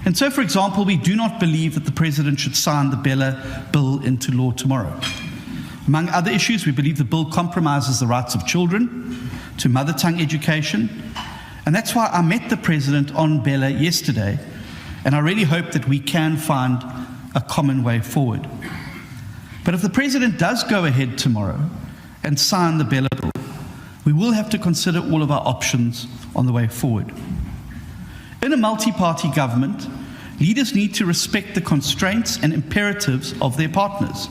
And so, for example, we do not believe that the President should sign the BELA Bill into law tomorrow. Among other issues, we believe the bill compromises the rights of children to mother tongue education. And that's why I met the President on BELA yesterday, and I really hope that we can find a common way forward. But if the President does go ahead tomorrow and sign the BELA Bill, we will have to consider all of our options on the way forward. In a multi-party government, leaders need to respect the constraints and imperatives of their partners.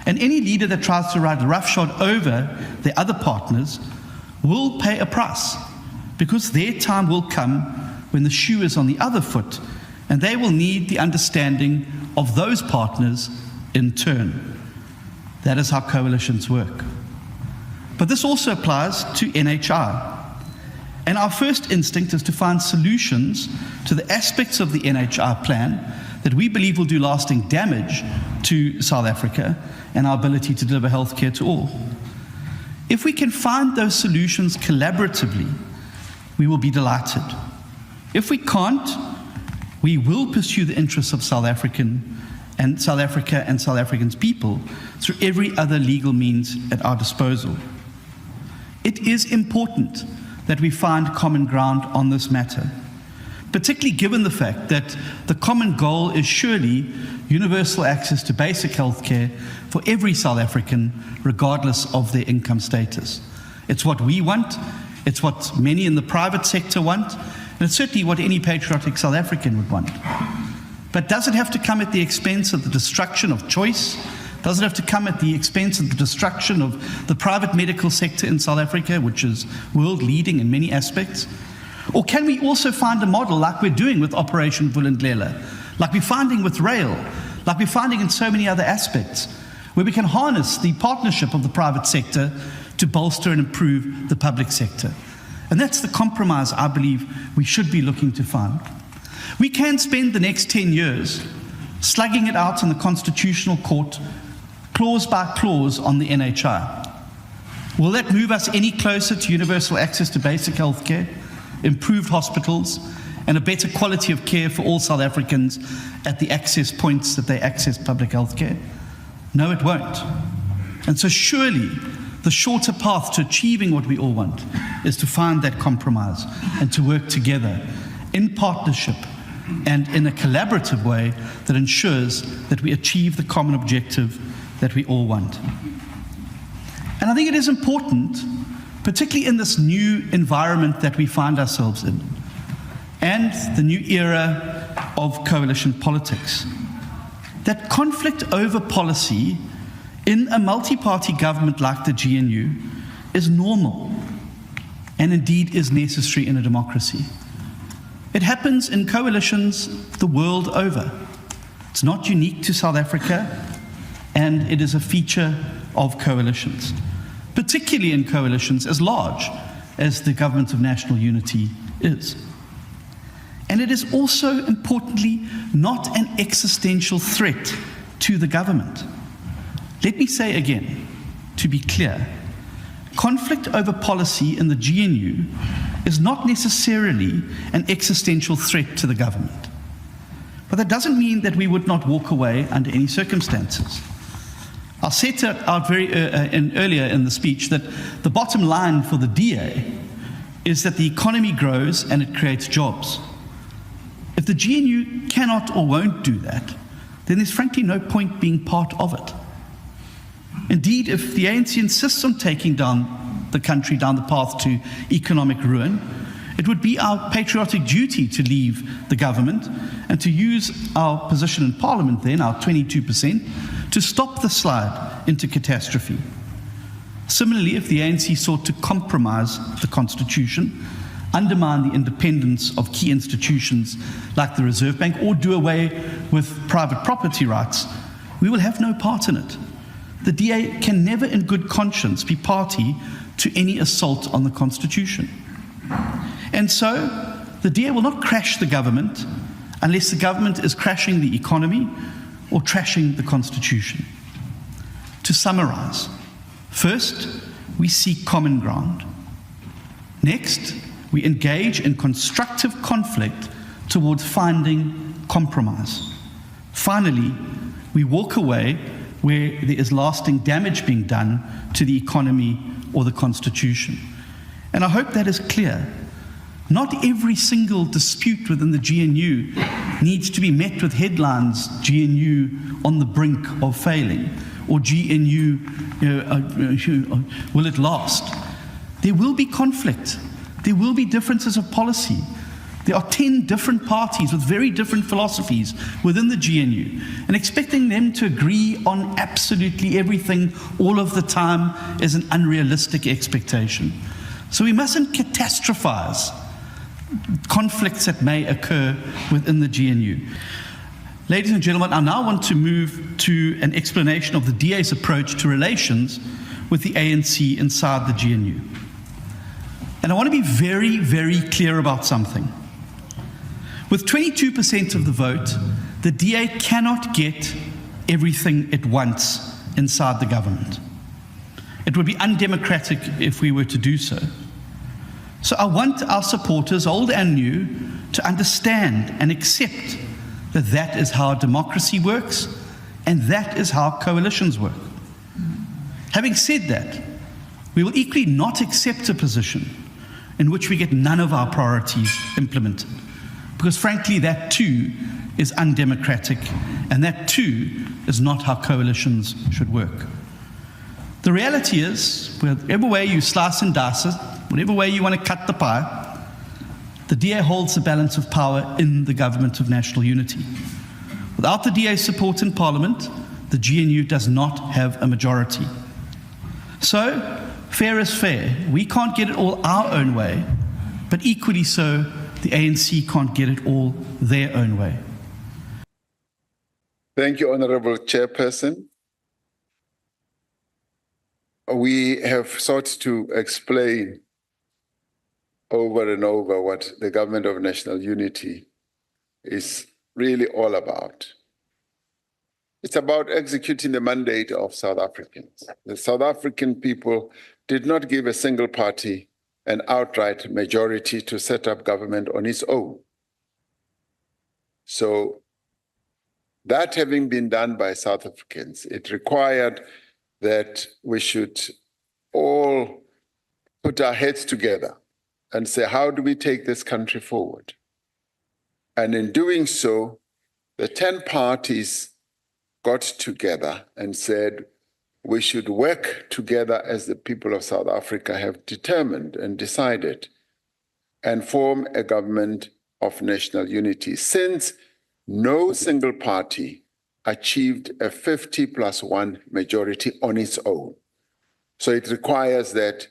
And any leader that tries to ride roughshod over their other partners will pay a price, because their time will come when the shoe is on the other foot, and they will need the understanding of those partners in turn. That is how coalitions work. But this also applies to NHI. And our first instinct is to find solutions to the aspects of the NHI plan that we believe will do lasting damage to South Africa and our ability to deliver healthcare to all. If we can find those solutions collaboratively, we will be delighted. If we can't, we will pursue the interests of South Africa and South Africans' people through every other legal means at our disposal. It is important that we find common ground on this matter, particularly given the fact that the common goal is surely universal access to basic health care for every South African, regardless of their income status. It's what we want, it's what many in the private sector want, and it's certainly what any patriotic South African would want. But does it have to come at the expense of the destruction of choice? Does it have to come at the expense of the destruction of the private medical sector in South Africa, which is world-leading in many aspects? Or can we also find a model like we're doing with Operation Vulindlela, like we're finding with rail, like we're finding in so many other aspects, where we can harness the partnership of the private sector to bolster and improve the public sector? And that's the compromise I believe we should be looking to find. We can spend the next 10 years slugging it out in the Constitutional Court, clause by clause on the NHI. Will that move us any closer to universal access to basic health care, improved hospitals, and a better quality of care for all South Africans at the access points that they access public health care? No, it won't. And so surely the shorter path to achieving what we all want is to find that compromise and to work together in partnership and in a collaborative way that ensures that we achieve the common objective that we all want. And I think it is important, particularly in this new environment that we find ourselves in, and the new era of coalition politics, that conflict over policy in a multi-party government like the GNU is normal and indeed is necessary in a democracy. It happens in coalitions the world over. It's not unique to South Africa, and it is a feature of coalitions, particularly in coalitions as large as the Government of National Unity is. And it is also, importantly, not an existential threat to the government. Let me say again, to be clear, conflict over policy in the GNU is not necessarily an existential threat to the government. But that doesn't mean that we would not walk away under any circumstances. I set out earlier in the speech that the bottom line for the DA is that the economy grows and it creates jobs. If the GNU cannot or won't do that, then there's frankly no point being part of it. Indeed, if the ANC insists on taking down the country down the path to economic ruin, it would be our patriotic duty to leave the government and to use our position in Parliament then, our 22%, to stop the slide into catastrophe. Similarly, if the ANC sought to compromise the Constitution, undermine the independence of key institutions like the Reserve Bank, or do away with private property rights, we will have no part in it. The DA can never in good conscience be party to any assault on the Constitution. And so, the DA will not crash the government unless the government is crashing the economy or trashing the Constitution. To summarize, first, we seek common ground. Next, we engage in constructive conflict towards finding compromise. Finally, we walk away where there is lasting damage being done to the economy or the Constitution. And I hope that is clear. Not every single dispute within the GNU needs to be met with headlines, GNU on the brink of failing, or GNU, will it last? There will be conflict. There will be differences of policy. There are 10 different parties with very different philosophies within the GNU, and expecting them to agree on absolutely everything all of the time is an unrealistic expectation. So we mustn't catastrophize conflicts that may occur within the GNU. Ladies and gentlemen, I now want to move to an explanation of the DA's approach to relations with the ANC inside the GNU. And I want to be very, very clear about something. With 22% of the vote, the DA cannot get everything it wants inside the government. It would be undemocratic if we were to do so. So I want our supporters, old and new, to understand and accept that that is how democracy works, and that is how coalitions work. Having said that, we will equally not accept a position in which we get none of our priorities implemented, because frankly, that too is undemocratic, and that too is not how coalitions should work. The reality is, whatever way you slice and dice it, whatever way you want to cut the pie, the DA holds the balance of power in the government of national unity. Without the DA's support in Parliament, the GNU does not have a majority. So, fair is fair. We can't get it all our own way, but equally so, the ANC can't get it all their own way. Thank you, Honourable Chairperson. We have sought to explain over and over what the Government of National Unity is really all about. It's about executing the mandate of South Africans. The South African people did not give a single party an outright majority to set up government on its own. So that having been done by South Africans, it required that we should all put our heads together and say, how do we take this country forward? And in doing so, the 10 parties got together and said, we should work together as the people of South Africa have determined and decided, and form a government of national unity, since no single party achieved a 50+1 majority on its own. So it requires that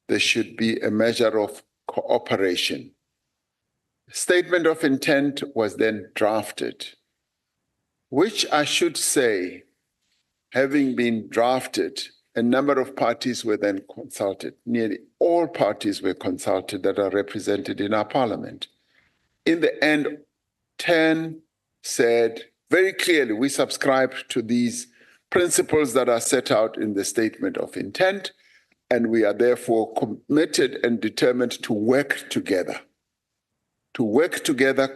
there should be a measure of cooperation. Statement of intent was then drafted, which I should say, having been drafted, a number of parties were then consulted. Nearly all parties were consulted that are represented in our parliament. In the end, 10 said very clearly, we subscribe to these principles that are set out in the statement of intent, and we are therefore committed and determined to work together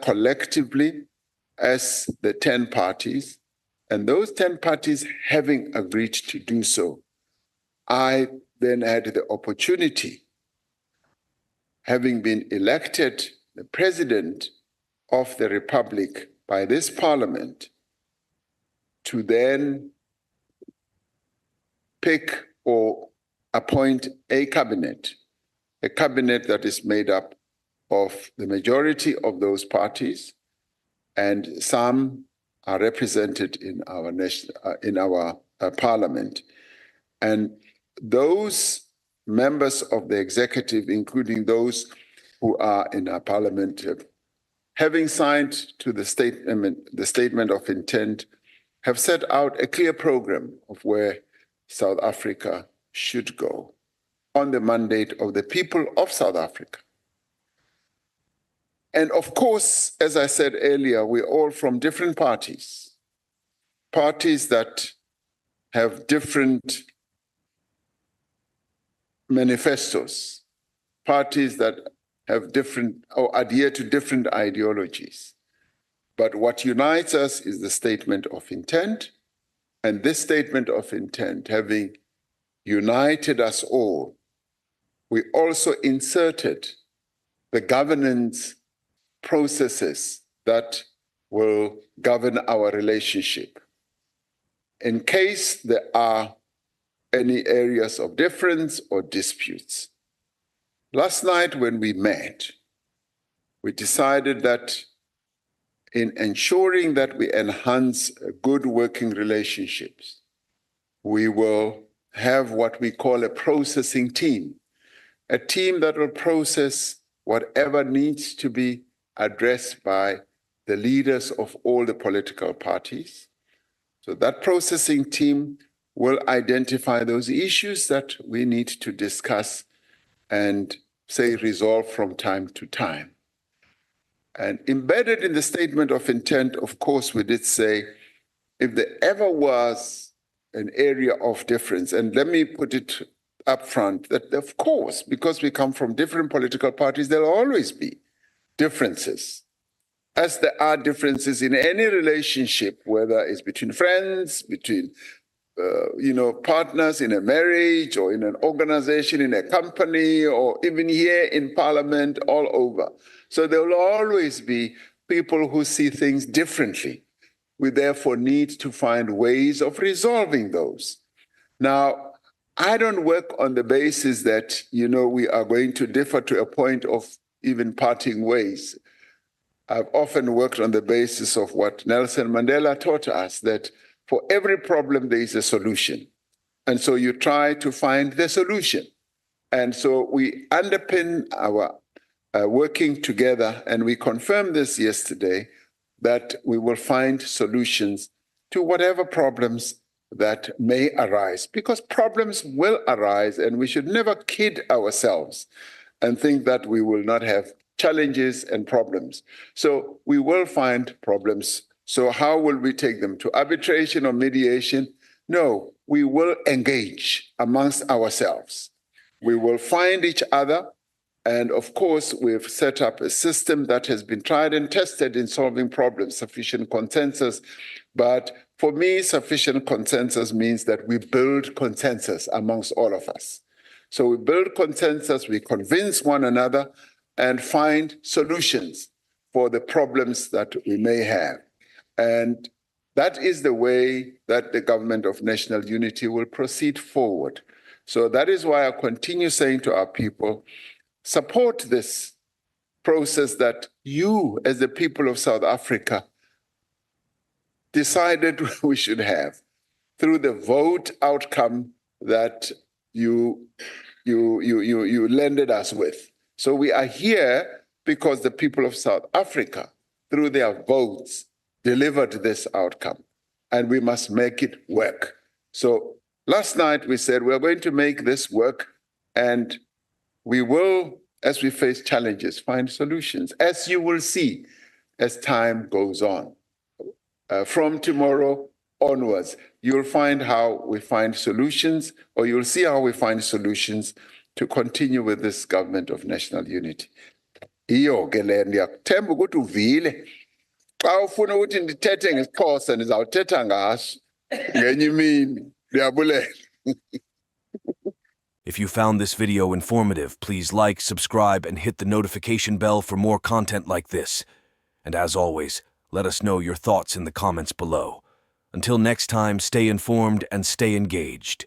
collectively as the 10 parties. And those 10 parties having agreed to do so, I then had the opportunity, having been elected the President of the Republic by this Parliament, to then pick or appoint a cabinet that is made up of the majority of those parties, and some are represented in our parliament. And those members of the executive, including those who are in our parliament, having signed to the statement of intent, have set out a clear program of where South Africa should go on the mandate of the people of South Africa. And of course, as I said earlier, we're all from different parties that have different manifestos, parties that have different or adhere to different ideologies. But what unites us is the statement of intent. And this statement of intent, having united us all, we also inserted the governance processes that will govern our relationship. In case there are any areas of difference or disputes. Last night when we met, we decided that in ensuring that we enhance good working relationships, we will have what we call a processing team, a team that will process whatever needs to be addressed by the leaders of all the political parties. So that processing team will identify those issues that we need to discuss and, say, resolve from time to time. And embedded in the statement of intent, of course, we did say, if there ever was an area of difference, and let me put it up front, that of course, because we come from different political parties, there will always be differences. As there are differences in any relationship, whether it's between friends, between partners in a marriage or in an organization, in a company, or even here in Parliament, all over. So there will always be people who see things differently. We therefore need to find ways of resolving those. Now, I don't work on the basis that, we are going to differ to a point of even parting ways. I've often worked on the basis of what Nelson Mandela taught us, that for every problem, there is a solution. And so you try to find the solution. And so we underpin our working together, and we confirmed this yesterday, that we will find solutions to whatever problems that may arise, because problems will arise, and we should never kid ourselves and think that we will not have challenges and problems. So we will find problems. So how will we take them? To arbitration or mediation? No, we will engage amongst ourselves. We will find each other. And of course, we've set up a system that has been tried and tested in solving problems, sufficient consensus. But for me, sufficient consensus means that we build consensus amongst all of us. So we build consensus, we convince one another, and find solutions for the problems that we may have. And that is the way that the government of national unity will proceed forward. So that is why I continue saying to our people, support this process that you, as the people of South Africa, decided we should have through the vote outcome that you landed us with. So we are here because the people of South Africa, through their votes, delivered this outcome, and we must make it work. So last night we said we're going to make this work, and we will, as we face challenges, find solutions, as you will see as time goes on. From tomorrow onwards, you'll find how we find solutions, or you'll see how we find solutions to continue with this government of national unity. Iyo ke le ndiyakuthemba ukuthi uvile. Xa ufuna ukuthi ndithethe ngesiXhosa ndizawuthetha ngaso ngenye imini. Ndiyabulela. If you found this video informative, please like, subscribe, and hit the notification bell for more content like this. And as always, let us know your thoughts in the comments below. Until next time, stay informed and stay engaged.